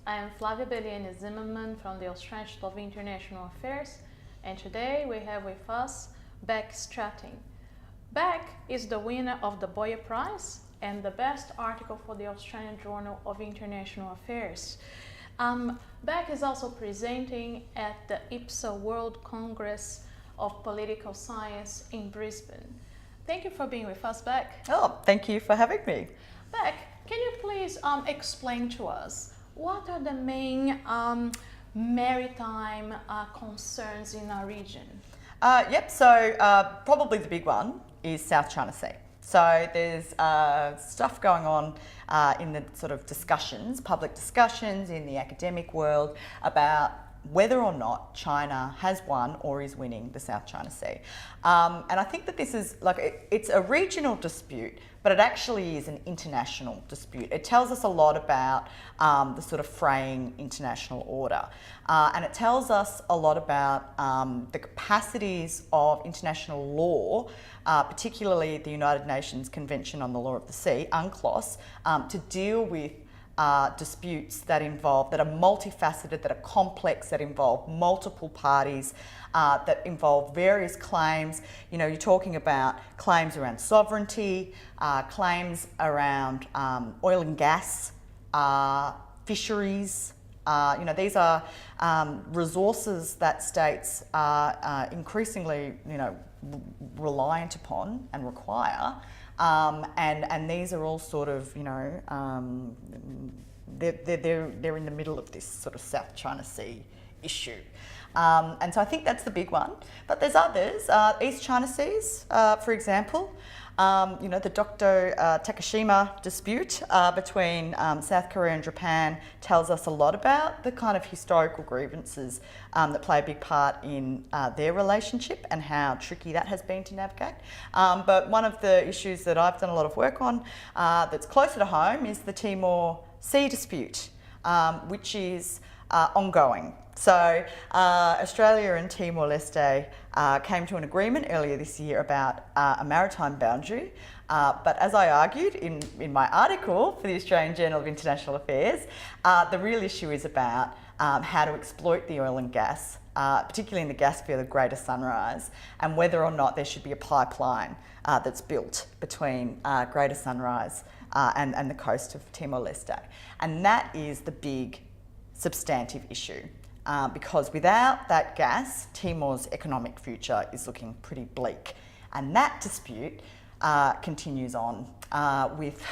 I am Flavia Bellieni Zimmerman from the Australian Institute of International Affairs, and today we have with us Bec Strating. Bec is the winner of the Boyer Prize and the best article for the Australian Journal of International Affairs. Bec is also presenting at the AIIA World Congress of Political Science in Brisbane. Thank you for being with us, Bec. Oh, thank you for having me. Bec, can you please explain to us what are the main maritime concerns in our region? Probably the big one is South China Sea. So there's stuff going on in the sort of discussions, public discussions in the academic world about whether or not China has won or is winning the South China Sea. And I think that this is it's a regional dispute, but it actually is an international dispute. It tells us a lot about the sort of fraying international order. And it tells us a lot about the capacities of international law, particularly the United Nations Convention on the Law of the Sea, UNCLOS, to deal with disputes that are multifaceted, that are complex, that involve multiple parties, that involve various claims. You know, you're talking about claims around sovereignty, claims around oil and gas, fisheries. These are resources that states are increasingly, reliant upon and require. And these are all sort of, they're in the middle of this sort of South China Sea issue. And so I think that's the big one. But there's others, East China Seas, for example. The Dr Takashima dispute between South Korea and Japan tells us a lot about the kind of historical grievances that play a big part in their relationship and how tricky that has been to navigate. But one of the issues that I've done a lot of work on that's closer to home is the Timor Sea dispute, which is ongoing. So Australia and Timor-Leste came to an agreement earlier this year about a maritime boundary. But as I argued in my article for the Australian Journal of International Affairs, the real issue is about how to exploit the oil and gas, particularly in the gas field of Greater Sunrise, and whether or not there should be a pipeline that's built between Greater Sunrise and the coast of Timor-Leste. And that is the big substantive issue. Because without that gas, Timor's economic future is looking pretty bleak. And that dispute continues on with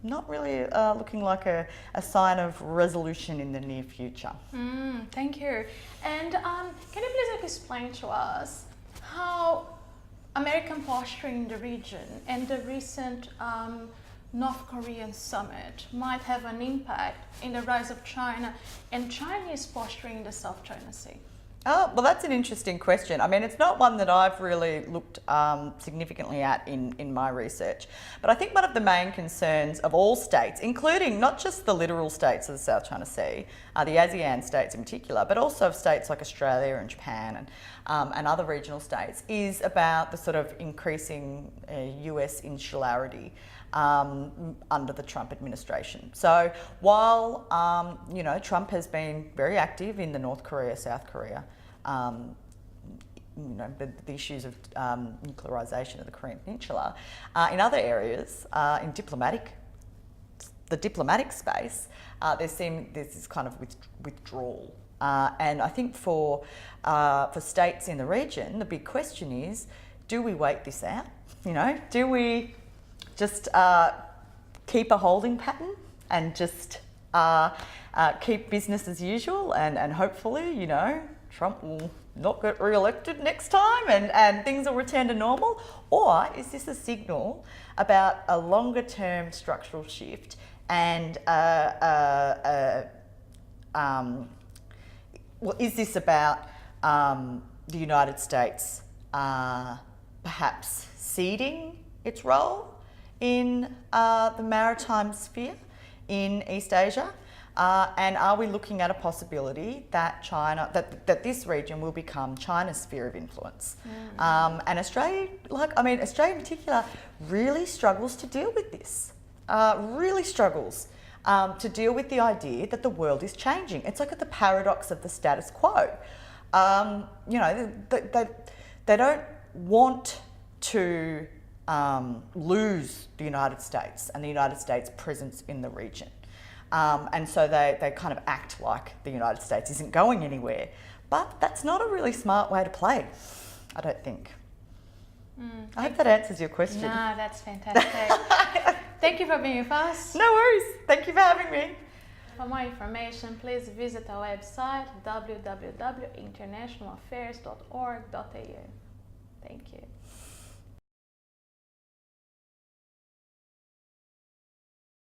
not really looking like a sign of resolution in the near future. Thank you. And can you please explain to us how American posturing in the region and the recent North Korean summit might have an impact in the rise of China and Chinese posturing in the South China Sea? Oh, well, that's an interesting question. I mean, it's not one that I've really looked significantly at in my research. But I think one of the main concerns of all states, including not just the littoral states of the South China Sea, the ASEAN states in particular, but also of states like Australia and Japan and other regional states, is about the sort of increasing US insularity under the Trump administration. So while Trump has been very active in the North Korea, South Korea, the issues of nuclearisation of the Korean Peninsula, in other areas, in the diplomatic space, there's this kind of withdrawal. And I think for states in the region, the big question is, do we wait this out? Do we just keep a holding pattern and just keep business as usual and hopefully, Trump will not get re-elected next time and things will return to normal? Or is this a signal about a longer term structural shift and is this about the United States perhaps ceding its role in the maritime sphere in East Asia? And are we looking at a possibility that that this region will become China's sphere of influence? And Australia, Australia in particular, really struggles to deal with this. Really struggles. to deal with the idea that the world is changing. It's like the paradox of the status quo. You know, they don't want to lose the United States and the United States' presence in the region. And so they kind of act like the United States isn't going anywhere. But that's not a really smart way to play, I don't think. I hope that answers your question. No, that's fantastic. Thank you for being with us. No worries. Thank you for having me. For more information, please visit our website www.internationalaffairs.org.au. Thank you.